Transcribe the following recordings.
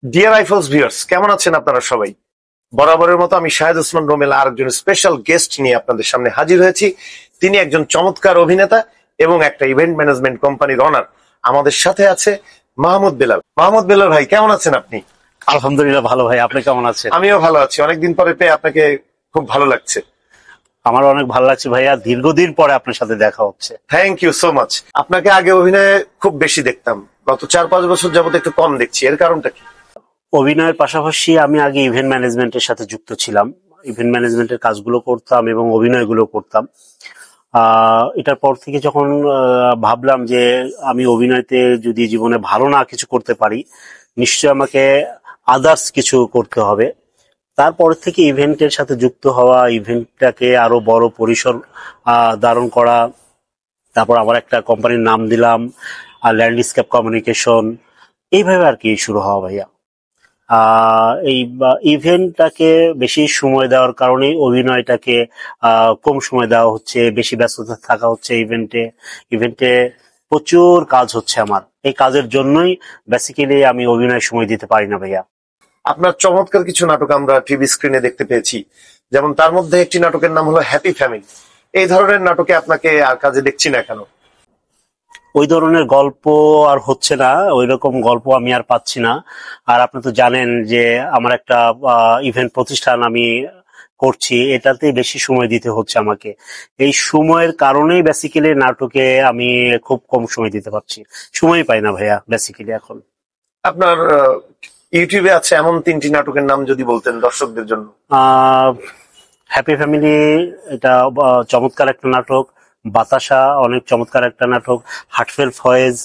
Deer আইফলস viewers, কেমন আছেন আপনারা সবাই? বরাবরের মতো আমি শাহেদ ওসমান রোমেল আর একজন স্পেশাল গেস্ট নিয়ে আপনাদের সামনে হাজির হয়েছি। তিনি একজন চমৎকার অভিনেতা এবং একটা ইভেন্ট ম্যানেজমেন্ট কোম্পানির অনার। আমাদের সাথে আছে মাহমুদ বেলাল। মাহমুদ বেলাল ভাই, কেমন আছেন আপনি? আলহামদুলিল্লাহ ভালো ভাই, আপনি কেমন আছেন? আমিও ভালো আছি, অনেকদিন পরে পেয়ে আপনাকে খুব ভালো লাগছে। আমার অনেক ভালো লাগছে ভাইয়া, দীর্ঘদিন পরে আপনার সাথে দেখা হচ্ছে। Thank you so much. আপনাকে আগে অভিনয়ে খুব বেশি দেখতাম, গত 4-5 বছর যাবত একটু কম দেখছি, এর কারণটা কি? অভিনয়ের পাশাপাশি আমি আগে ইভেন্ট ম্যানেজমেন্টের সাথে যুক্ত ছিলাম। ইভেন্ট ম্যানেজমেন্টের কাজগুলো করতাম এবং অভিনয়গুলো করতাম। এটার পর থেকে যখন ভাবলাম যে আমি অভিনয়তে যদি জীবনে ভালো না কিছু করতে পারি, নিশ্চয়ই আমাকে আদার্স কিছু করতে হবে। তারপর থেকে ইভেন্টের সাথে যুক্ত হওয়া, ইভেন্টটাকে আরো বড় পরিসর ধারণ করা। তারপর আবার একটা কোম্পানির নাম দিলাম, ল্যান্ডস্কেপ কমিউনিকেশন। এইভাবে আর কি শুরু হওয়া ভাইয়া। এই ইভেন্টটাকে বেশি সময় দেওয়ার কারণে অভিনয়টাকে কম সময় দেওয়া হচ্ছে, বেশি ব্যস্ততা থাকা হচ্ছে ইভেন্টে। ইভেন্টে প্রচুর কাজ হচ্ছে আমার, এই কাজের জন্যই বেসিক্যালি আমি অভিনয় সময় দিতে পারি না ভাইয়া। আপনার চমৎকার কিছু নাটক আমরা টিভি স্ক্রিনে দেখতে পেয়েছি, যেমন তার মধ্যে একটি নাটকের নাম হলো হ্যাপি ফ্যামিলি। এই ধরনের নাটকে আপনাকে আর কাজে দেখছি না কেন? ওই ধরনের গল্প আর হচ্ছে না, ওই রকম গল্প আমি আর পাচ্ছি না। আর আপনি তো জানেন যে আমার একটা ইভেন্ট প্রতিষ্ঠান আমি করছি, এটাতে বেশি সময় দিতে হচ্ছে আমাকে। এই সময়ের কারণেই বেসিক্যালি নাটকে আমি খুব কম সময় দিতে পারছি, সময় পাই না ভাইয়া বেসিক্যালি এখন। আপনার ইউটিউবে আছে এমন 3টি নাটকের নাম যদি বলতেন দর্শকদের জন্য। হ্যাপি ফ্যামিলি, এটা চমৎকার একটা নাটক। বাতাসা অনেক চমৎকার একটা নাটক। হার্টফেল ফয়েজ,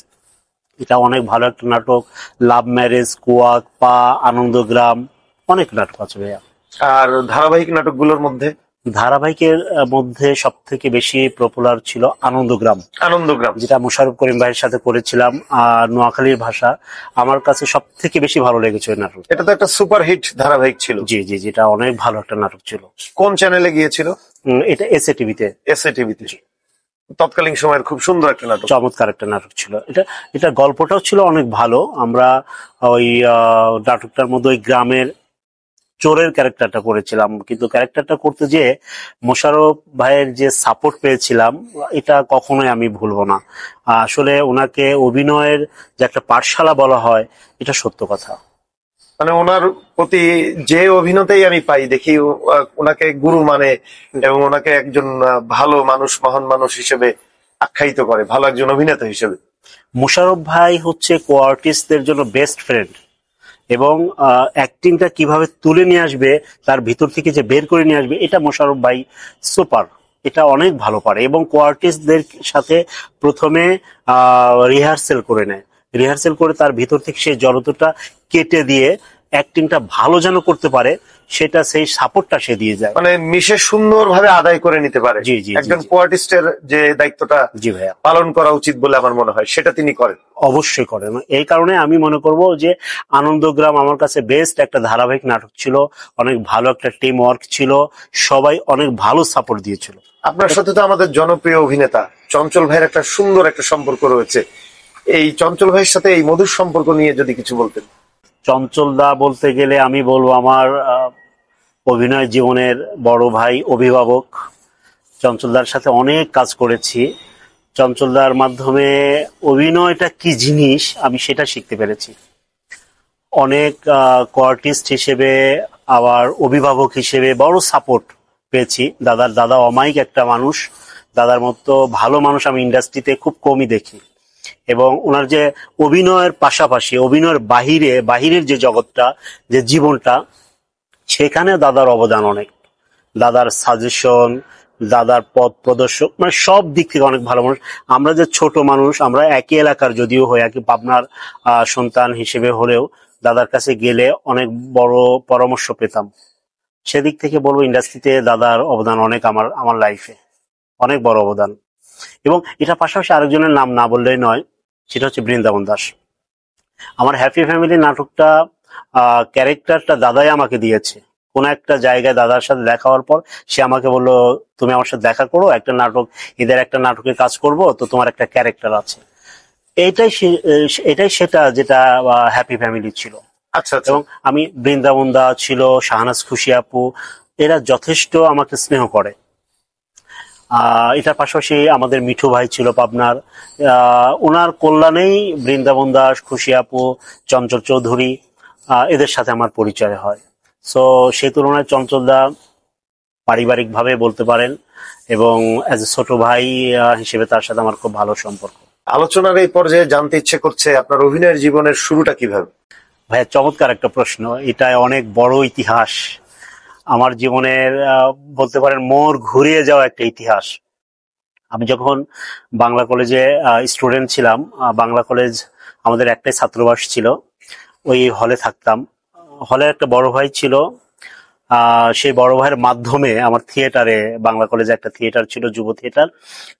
এটা অনেক ভালো একটা নাটক। লাভ ম্যারেজ, কুয়াক, পা, আনন্দগ্রাম, অনেক নাটক আছে ভাইয়া। আর ধারাবাহিক নাটকগুলোর মধ্যে? ধারাবাহিকের মধ্যে সব থেকে বেশি পপুলার ছিল আনন্দগ্রাম। আনন্দগ্রাম, যেটা মোশাররফ করিম ভাইয়ের সাথে করেছিলাম, নোয়াখালীর ভাষা। আমার কাছে সব থেকে বেশি ভালো লেগেছে ওই নাটক। এটা তো একটা সুপার হিট ধারাবাহিক ছিল। জি জি, যেটা অনেক ভালো একটা নাটক ছিল। কোন চ্যানেলে গিয়েছিল? এটা এসএ টিভিতে। এসএ টিভিতে। তৎকালীন সময়ের খুব সুন্দর একটা নাটক, চমৎকার একটা নাটক ছিল এটা। এটা গল্পটাও ছিল অনেক ভালো। আমরা ওই নাটকটার মধ্যে ওই গ্রামের চোরের ক্যারেক্টারটা করেছিলাম, কিন্তু ক্যারেক্টারটা করতে যে মোশাররফ ভাইয়ের যে সাপোর্ট পেয়েছিলাম, এটা কখনোই আমি ভুলবো না। আসলে ওনাকে অভিনয়ের যে একটা পাঠশালা বলা হয়, এটা সত্য কথা। মানে ওনার প্রতি যে অভিনয়তেই আমি পাই দেখি ওনাকে গুরু মানে, এবং ওনাকে একজন ভালো মানুষ, মহান মানুষ হিসেবে আখ্যায়িত করে, ভালো একজন অভিনেতা হিসেবে। মোশাররফ ভাই হচ্ছে কো-আর্টিস্টদের জন্য বেস্ট ফ্রেন্ড, এবং অ্যাক্টিংটা কিভাবে তুলে নিয়ে আসবে, তার ভিতর থেকে যে বের করে নিয়ে আসবে, এটা মোশাররফ ভাই সুপার, এটা অনেক ভালো পারে। এবং কো-আর্টিস্টদের সাথে প্রথমে রিহার্সেল করে নেয়, রিহার্সেল করে তার ভিতর থেকে সেই জড়তাটা কেটে দিয়ে অ্যাক্টিংটা ভালো যেন করতে পারে, সেটা সেই সাপোর্টটা সে দিয়ে যায়, মানে মিশে সুন্দরভাবে আদায় করে নিতে পারে। জি জি, একজন কো-আর্টিস্টের যে দায়িত্বটা জি ভাইয়া পালন করা উচিত বলে আমার মনে হয়, সেটা তিনি করেন। অবশ্যই করেন। এই কারণে আমি মনে করব যে আনন্দগ্রাম আমার কাছে বেস্ট একটা ধারাবাহিক নাটক ছিল। অনেক ভালো একটা টিম ওয়ার্ক ছিল, সবাই অনেক ভালো সাপোর্ট দিয়েছিল। আপনার সাথে তো আমাদের জনপ্রিয় অভিনেতা চঞ্চল ভাইয়ের একটা সুন্দর একটা সম্পর্ক রয়েছে। এই চঞ্চল ভাইয়ের সাথে এই মধুর সম্পর্ক নিয়ে যদি কিছু বলতেন। চঞ্চল দা বলতে গেলে আমি বলবো আমার অভিনয় জীবনের বড় ভাই, অভিভাবক। চঞ্চলদার সাথে অনেক কাজ করেছি। চঞ্চলদার মাধ্যমে অভিনয়টা কি জিনিস আমি সেটা শিখতে পেরেছি। অনেক কো-আর্টিস্ট হিসেবে, আবার অভিভাবক হিসেবে বড় সাপোর্ট পেয়েছি। দাদার দাদা অমায়িক একটা মানুষ, দাদার মতো ভালো মানুষ আমি ইন্ডাস্ট্রিতে খুব কমই দেখি। এবং ওনার যে অভিনয়ের পাশাপাশি অভিনয়ের বাহিরের যে জগৎটা, যে জীবনটা, সেখানে দাদার অবদান অনেক। দাদার সাজেশন, দাদার পথ প্রদর্শক, মানে সব দিক থেকে অনেক ভালো মানুষ। আমরা যে ছোট মানুষ, আমরা একই এলাকার যদিও হই, একই পাবনার সন্তান হিসেবে হলেও দাদার কাছে গেলে অনেক বড় পরামর্শ পেতাম। সেদিক থেকে বলবো ইন্ডাস্ট্রিতে দাদার অবদান অনেক, আমার লাইফে অনেক বড় অবদান। এবং এটা পাশাপাশি আরেকজনের নাম না বললেই নয়, সেটা হচ্ছে বৃন্দাবন দাস। আমার হ্যাপি ফ্যামিলি নাটকটা ক্যারেক্টারটা দাদাই আমাকে দিয়েছে। কোন একটা জায়গায় দাদার সাথে দেখা হওয়ার পর সে আমাকে বললো, তুমি আমার সাথে দেখা করো, একটা নাটক, এদের একটা নাটকের কাজ করব, তো তোমার একটা ক্যারেক্টার আছে। এটাই সেটা যেটা হ্যাপি ফ্যামিলি ছিল। আচ্ছা আচ্ছা। এবং আমি বৃন্দাবন দা ছিল, শাহনাজ খুশি আপু, এরা যথেষ্ট আমাকে স্নেহ করে। এটার পাশাপাশি আমাদের মিঠু ভাই ছিল পাবনার, ওনার কল্যাণেই বৃন্দাবন দাস, খুশি আপু, চঞ্চল চৌধুরী, এদের সাথে আমার পরিচয় হয়। সো সেই তুলনায় চঞ্চল দা পারিবারিক ভাবে বলতে পারেন, এবং অ্যাজ এ ছোট ভাই হিসেবে তার সাথে আমার খুব ভালো সম্পর্ক। আলোচনার এই পর্যায়ে জানতে ইচ্ছে করছে আপনার অভিনয়ের জীবনের শুরুটা কিভাবে? ভাইয়া, চমৎকার একটা প্রশ্ন। এটা অনেক বড় ইতিহাস আমার জীবনের, বলতে পারেন মোড় ঘুরিয়ে যাওয়া একটা ইতিহাস। আমি যখন বাংলা কলেজে স্টুডেন্ট ছিলাম, বাংলা কলেজ আমাদের একটাই ছাত্রবাস ছিল, ওই হলে থাকতাম। হলে একটা বড় ভাই ছিল, সেই বড় ভাইয়ের মাধ্যমে আমার থিয়েটারে, বাংলা কলেজে একটা থিয়েটার ছিল, যুব থিয়েটার,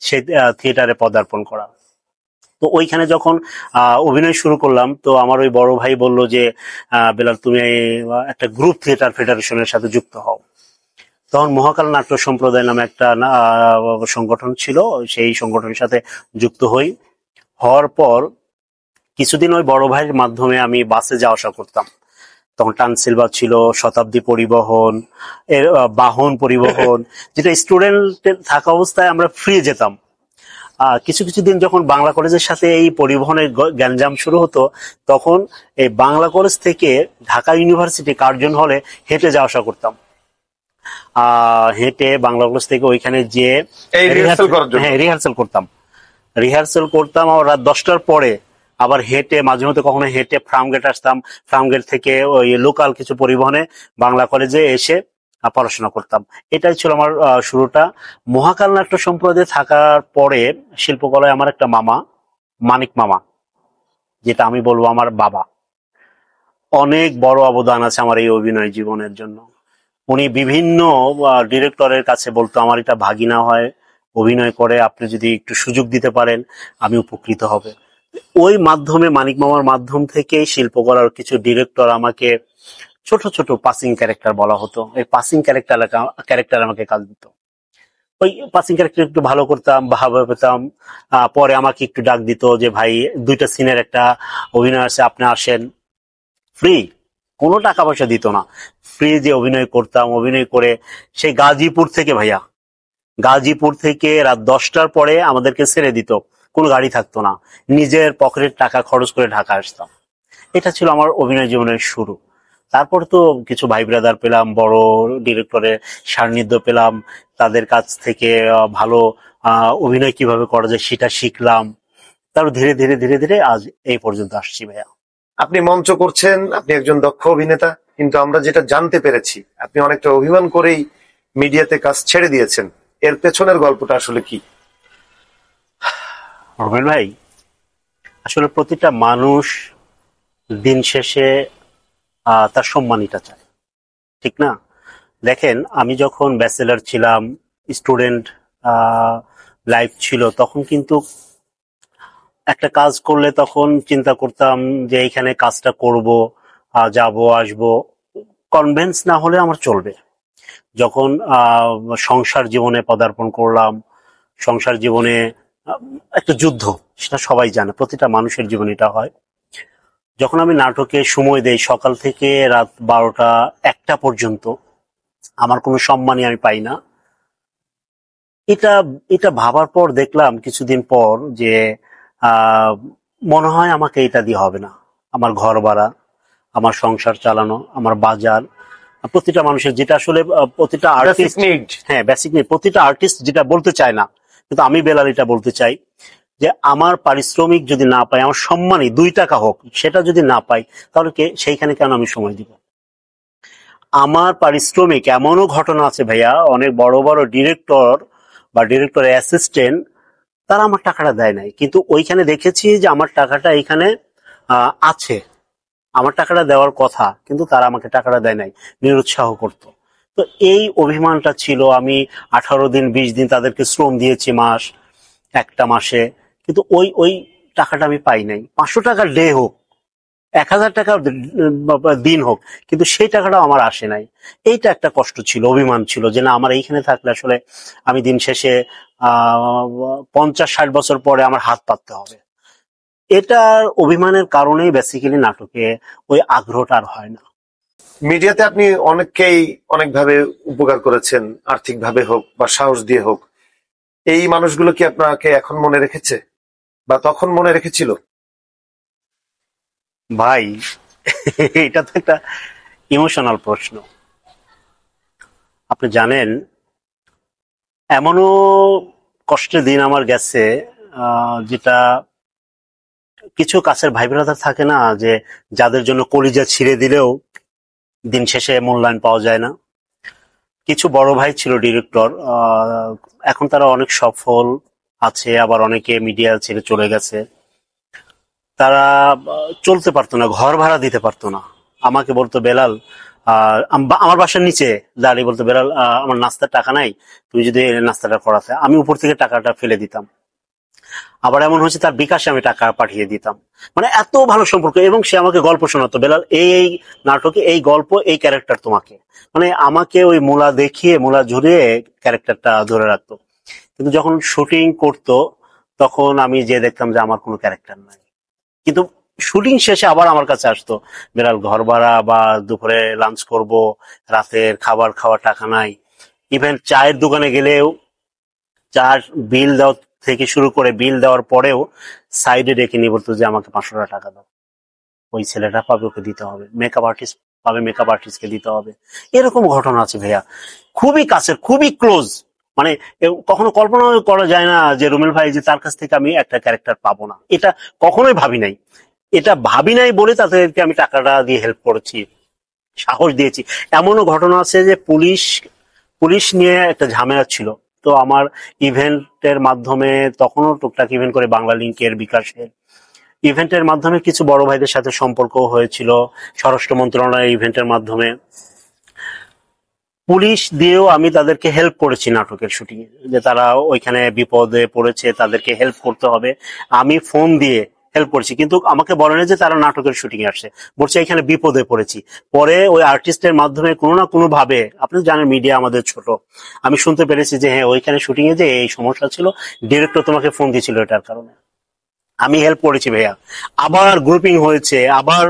সেই থিয়েটারে পদার্পণ করা। তো ওইখানে যখন অভিনয় শুরু করলাম, তো আমার ওই বড় ভাই বলল যে বেলাল, তুমি একটা গ্রুপ থিয়েটার ফেডারেশনের সাথে যুক্ত হও। তখন মহাকাল নাট্য সম্প্রদায় নামে একটা সংগঠন ছিল, সেই সংগঠনের সাথে যুক্ত হই। হওয়ার পর কিছুদিন ওই বড় ভাইয়ের মাধ্যমে আমি বাসে যাওয়া আসা করতাম। তখন টানসিলভা ছিল, শতাব্দী পরিবহন, এর বাহন পরিবহন, যেটা স্টুডেন্ট থাকা অবস্থায় আমরা ফ্রি যেতাম। কিছু কিছু দিন যখন বাংলা কলেজের সাথে এই পরিবহনের গ্যাঞ্জাম শুরু হতো, তখন এই বাংলা কলেজ থেকে ঢাকা ইউনিভার্সিটি কার্জন হলে হেঁটে যাওয়া আসা করতাম। হেঁটে বাংলা কলেজ থেকে ওইখানে যে রিহার্সাল করতাম। আবার রাত 10টার পরে আবার হেঁটে, মাঝে মধ্যে কখনো হেঁটে ফার্মগেট আসতাম। ফার্মগেট থেকে ওই লোকাল কিছু পরিবহনে বাংলা কলেজে এসে পড়াশোনা করতাম। এটাই ছিল আমার শুরুটা। মহাকাল নাট্য সম্প্রদায়ে থাকার পরে শিল্পকলায় আমার একটা মামা, মানিক মামা, যেটা আমি বলবো আমার বাবা, অনেক বড় অবদান আছে আমার এই অভিনয় জীবনের জন্য। উনি বিভিন্ন ডিরেক্টরের কাছে বলতো, আমার এটা ভাগিনা হয়, অভিনয় করে, আপনি যদি একটু সুযোগ দিতে পারেন আমি উপকৃত হবে। ওই মাধ্যমে, মানিক মামার মাধ্যম থেকে শিল্পকলার কিছু ডিরেক্টর আমাকে ছোট ছোট পাসিং ক্যারেক্টার বলা হতো, এই পাসিং ক্যারেক্টার আমাকে কাজ দিত। ওই পাসিং ক্যারেক্টার একটু ভালো করতাম, ভালো পেতাম। পরে আমাকে একটু ডাক দিত যে ভাই, 2টা সিনের একটা অভিনয় আছে, আপনি আসেন। ফ্রি, কোনো টাকা পয়সা দিত না, ফ্রি যে অভিনয় করতাম। অভিনয় করে সেই গাজীপুর থেকে, ভাইয়া, গাজীপুর থেকে রাত 10টার পরে আমাদেরকে ছেড়ে দিত, কোনো গাড়ি থাকতো না, নিজের পকেটের টাকা খরচ করে ঢাকা আসতাম। এটা ছিল আমার অভিনয় জীবনের শুরু। তারপর তো কিছু ভাই ব্রাদার পেলাম, বড় ডিরেক্টরের সান্নিধ্য পেলাম, তাদের কাছ থেকে ভালো অভিনয় কিভাবে করা যায় সেটা শিখলাম। তারপর ধীরে ধীরে ধীরে ধীরে আজ এই পর্যন্ত আসছি ভাইয়া। আপনি মঞ্চ করছেন, আপনি একজন দক্ষ অভিনেতা, কিন্তু আমরা যেটা জানতে পেরেছি আপনি অনেকটা অভিমান করেই মিডিয়াতে কাজ ছেড়ে দিয়েছেন। এর পেছনের গল্পটা আসলে কি? রমেন ভাই, আসলে প্রতিটা মানুষ দিন শেষে তার সম্মানিটা চায়, ঠিক না? দেখেন, আমি যখন ব্যাচেলার ছিলাম, স্টুডেন্ট লাইফ ছিল, তখন কিন্তু একটা কাজ করলে তখন চিন্তা করতাম যে এইখানে কাজটা করব, যাব আসবো, কনভেন্স না হলে আমার চলবে। যখন সংসার জীবনে পদার্পণ করলাম, সংসার জীবনে একটা যুদ্ধ, সেটা সবাই জানে, প্রতিটা মানুষের জীবনে এটা হয়। যখন আমি নাটকে সময় দেই সকাল থেকে রাত 12টা 1টা পর্যন্ত, আমার কোনো সম্মানই আমি পাই না। এটা এটা ভাবার পর দেখলাম কিছুদিন পর যে মনে হয় আমাকে এটা দিয়ে হবে না। আমার ঘর ভাড়া, আমার সংসার চালানো, আমার বাজার, প্রতিটা মানুষের, যেটা আসলে প্রতিটা আর্টিস্ট, হ্যাঁ বেসিক নিড, প্রতিটা আর্টিস্ট যেটা বলতে চায় না, কিন্তু আমি বেলাল এটা বলতে চাই যে আমার পারিশ্রমিক যদি না পাই, আমার সম্মানই 2 টাকা হোক, সেটা যদি না পাই, তাহলে সেইখানে কেন আমি সময় দিব? আমার পারিশ্রমিক, এমনও ঘটনা আছে ভাইয়া, অনেক বড় বড় ডিরেক্টর বা ডিরেক্টরের অ্যাসিস্ট্যান্ট, তারা আমার টাকাটা দেয় নাই, কিন্তু ওইখানে দেখেছি যে আমার টাকাটা এইখানে আছে, আমার টাকাটা দেওয়ার কথা, কিন্তু তারা আমাকে টাকাটা দেয় নাই, নিরুৎসাহ করতো। তো এই অভিমানটা ছিল। আমি 18 দিন 20 দিন তাদেরকে শ্রম দিয়েছি, একটা মাসে, কিন্তু ওই ওই টাকাটা আমি পাই নাই। 500 টাকা ডে হোক, 1000 টাকা দিন হোক, কিন্তু সেই টাকাটাও আমার আসে নাই। এইটা একটা কষ্ট ছিল, অভিমান ছিল যে না, আমার এইখানে থাকলে আসলে আমি দিন শেষে 50-60 বছর পরে আমার হাত পাততে হবে। এটার অভিমানের কারণেই বেসিক্যালি নাটকে ওই আগ্রহটা আর হয় না। মিডিয়াতে আপনি অনেককেই অনেকভাবে উপকার করেছেন, আর্থিকভাবে হোক বা সাহস দিয়ে হোক। এই মানুষগুলো কি আপনাকে এখন মনে রেখেছে বা তখন মনে রেখেছিল? ভাই এটা তো একটা ইমোশনাল প্রশ্ন। আপনি জানেন, এমনও কষ্টের দিন আমার গেছে, যেটা কিছু কাছের ভাই ব্রাদার থাকে না, যে যাদের জন্য কলিজা ছিঁড়ে দিলেও দিন শেষে মূল্যায়ন পাওয়া যায় না। কিছু বড় ভাই ছিল ডিরেক্টর, এখন তারা অনেক সফল আছে, আবার অনেকে মিডিয়া ছেড়ে চলে গেছে। তারা চলতে পারতো না, ঘর ভাড়া দিতে পারতো না। আমাকে বলতো, বেলাল, আমার বাসার নিচে দাঁড়িয়ে বলতো, বেলাল, আমার নাস্তার টাকা নাই, তুমি যদি নাস্তাটা করাতে, আমি উপর থেকে টাকাটা ফেলে দিতাম। আবার এমন হয়েছে তার বিকাশে আমি টাকা পাঠিয়ে দিতাম। মানে এত ভালো সম্পর্ক। এবং সে আমাকে গল্প শোনাতো, বেলাল এই এই নাটকে এই গল্প, এই ক্যারেক্টার তোমাকে, মানে আমাকে ওই মূলা দেখিয়ে, মূলা ঝুরিয়ে ক্যারেক্টারটা ধরে রাখতো। কিন্তু যখন শুটিং করতো তখন আমি যে দেখতাম যে আমার কোনো ক্যারেক্টার নাই। কিন্তু শুটিং শেষে আবার আমার কাছে আসতো, বেলাল ঘর ভাড়া বা দুপুরে লাঞ্চ করব, রাতের খাবার খাওয়ার টাকা নাই। ইভেন চায়ের দোকানে গেলেও চার বিল দেওয়া থেকে শুরু করে বিল দেওয়ার পরেও সাইডে ডেকে নিয়ে বলতো যে আমাকে 500 টাকা দাও, ওই ছেলেটা পাবে, ওকে দিতে হবে। মেকআপ আর্টিস্ট পাবে, মেকআপ আর্টিস্টকে দিতে হবে। এরকম ঘটনা আছে ভাইয়া, খুবই কাছের, খুবই ক্লোজ। মানে কখনো কল্পনা করা যায় না যে রুমেল ভাই যে তার কাছ থেকে আমি একটা ক্যারেক্টার পাবো না, এটা কখনোই ভাবি নাই। এটা ভাবি নাই বলে তাদেরকে আমি টাকাটা দিয়ে হেল্প করেছি, সাহস দিয়েছি। এমনও ঘটনা আছে যে পুলিশ পুলিশ নিয়ে একটা ঝামেলা ছিল, তো আমার ইভেন্টের মাধ্যমে, তখনও টুকটাক ইভেন্ট করে বাংলা লিংকের, বিকাশের ইভেন্টের মাধ্যমে কিছু বড় ভাইদের সাথে সম্পর্ক হয়েছিল, স্বরাষ্ট্র মন্ত্রণালয়ের ইভেন্টের মাধ্যমে। পুলিশ দিয়েও আমি তাদেরকে হেল্প করেছি নাটকের শুটিং এ, যে তারা ওইখানে বিপদে পড়েছে, তাদেরকে হেল্প করতে হবে, আমি ফোন দিয়ে হেল্প করেছি। কিন্তু আমাকে বলে না যে তারা নাটকের শুটিং এ আসছে, বলছে এখানে বিপদে পড়েছি। পরে ওই আর্টিস্টের মাধ্যমে কোনো না কোনো ভাবে, আপনি জানেন মিডিয়া আমাদের ছোট, আমি শুনতে পেরেছি যে হ্যাঁ ওইখানে শুটিং এ যে এই সমস্যা ছিল, ডিরেক্টর তোমাকে ফোন দিয়েছিল এটার কারণে। আমি হেল্প করেছি ভাইয়া। আবার গ্রুপিং হয়েছে, আবার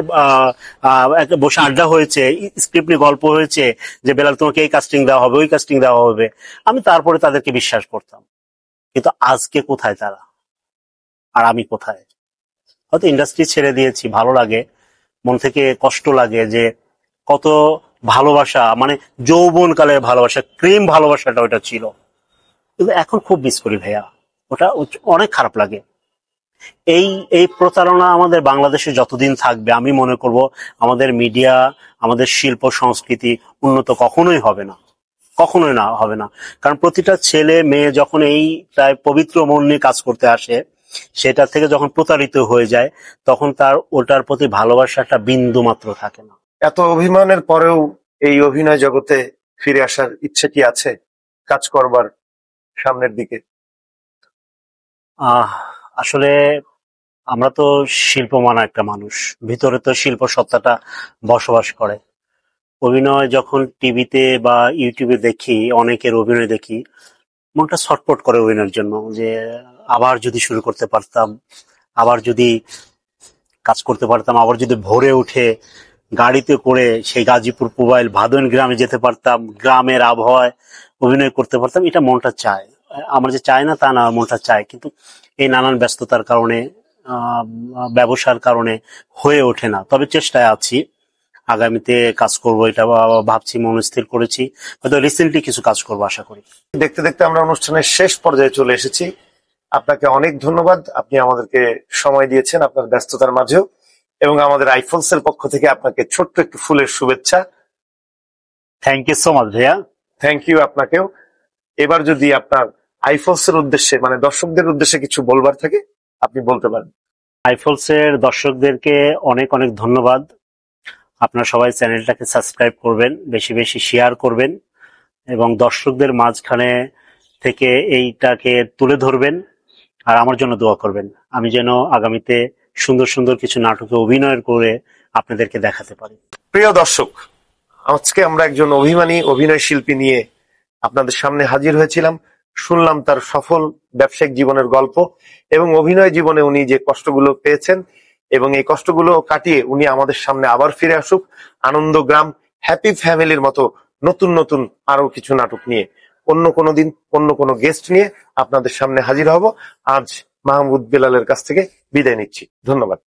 একটা বসে আড্ডা হয়েছে, স্ক্রিপ্ট নিয়ে গল্প হয়েছে, যে বেলাল তোমাকে এই কাস্টিং দেওয়া হবে, ওই কাস্টিং দেওয়া হবে। আমি তারপরে তাদেরকে বিশ্বাস করতাম। কিন্তু আজকে কোথায় তারা, আর আমি কোথায়? হয়তো ইন্ডাস্ট্রি ছেড়ে দিয়েছি, ভালো লাগে, মন থেকে কষ্ট লাগে যে কত ভালোবাসা, মানে যৌবনকালের ভালোবাসা, ক্রিম ভালোবাসাটা ওটা ছিল। কিন্তু এখন খুব মিস করি ভাইয়া, ওটা অনেক খারাপ লাগে। এই এই প্রতারণা আমাদের বাংলাদেশে যতদিন থাকবে, আমি মনে করব আমাদের মিডিয়া, আমাদের শিল্প সংস্কৃতি উন্নত কখনোই হবে না, কখনোই না হবে না। কারণ প্রতিটা ছেলে মেয়ে যখন এই প্রায় পবিত্র মন নিয়ে কাজ করতে আসে, সেটা থেকে যখন প্রতারিত হয়ে যায়, তখন তার ওটার প্রতি ভালোবাসাটা বিন্দু মাত্র থাকে না। এত অভিমানের পরেও এই অভিনয় জগতে ফিরে আসার ইচ্ছে কি আছে, কাজ করবার সামনের দিকে? আসলে আমরা তো শিল্পমানা একটা মানুষ, ভিতরে তো শিল্প সত্তাটা বসবাস করে। অভিনয় যখন টিভিতে বা ইউটিউবে দেখি, অনেকের অভিনয় দেখি, মনটা ছটফট করে অভিনয়ের জন্য, যে আবার যদি শুরু করতে পারতাম, আবার যদি কাজ করতে পারতাম, আবার যদি ভোরে উঠে গাড়িতে করে সেই গাজীপুর পুবাইল ভাদন গ্রামে যেতে পারতাম, গ্রামের আবহাওয়ায় অভিনয় করতে পারতাম। এটা মনটা চায়। আমার যে চায় না তা না, মনটা চায়, কিন্তু এই নানান ব্যস্ততার কারণে, আহ ব্যবসার কারণে হয়ে ওঠে না। তবে চেষ্টায় আছি, আগামীতে কাজ করব, এটা ভাবছি, মনস্থির করেছি। হয়তো রিসেন্টলি কিছু কাজ করবো আশা করি। দেখতে দেখতে আমরা অনুষ্ঠানের শেষ পর্যায়ে চলে এসেছি। আপনাকে অনেক ধন্যবাদ, আপনি আমাদেরকে সময় দিয়েছেন আপনার ব্যস্ততার মাঝেও, এবং আমাদের আইফলস এর পক্ষ থেকে আপনাকে ছোট্ট একটু ফুলের শুভেচ্ছা। থ্যাংক ইউ সো মাচ ভাইয়া। থ্যাংক ইউ আপনাকেও। এবার যদি আপনার আইফলস এর উদ্দেশ্যে, মানে দর্শকদের উদ্দেশ্যে কিছু বলবার থাকে, আপনি বলতে পারেন। আইফলস এর দর্শকদেরকে অনেক অনেক ধন্যবাদ। আপনারা সবাই চ্যানেলটাকে সাবস্ক্রাইব করবেন, বেশি বেশি শেয়ার করবেন, এবং দর্শকদের মাঝখানে থেকে এইটাকে তুলে ধরবেন, আর আমার জন্য দোয়া করবেন, আমি যেন আগামীতে সুন্দর সুন্দর কিছু নাটকে অভিনয় করে আপনাদেরকে দেখাতে পারি। প্রিয় দর্শক, আজকে আমরা একজন অভিমানী অভিনয় শিল্পী নিয়ে আপনাদের সামনে হাজির হয়েছিলাম। শুনলাম তার সফল ব্যবসায়িক জীবনের গল্প এবং অভিনয় জীবনে উনি যে কষ্টগুলো পেয়েছেন এবং এই কষ্টগুলো কাটিয়ে উনি আমাদের সামনে আবার ফিরে আসুক আনন্দগ্রাম, হ্যাপি ফ্যামিলির মতো নতুন নতুন আরো কিছু নাটক নিয়ে। অন্য কোনো দিন অন্য কোনো গেস্ট নিয়ে আপনাদের সামনে হাজির হব। আজ মাহমুদ বেলালের কাছ থেকে বিদায় নিচ্ছি। ধন্যবাদ।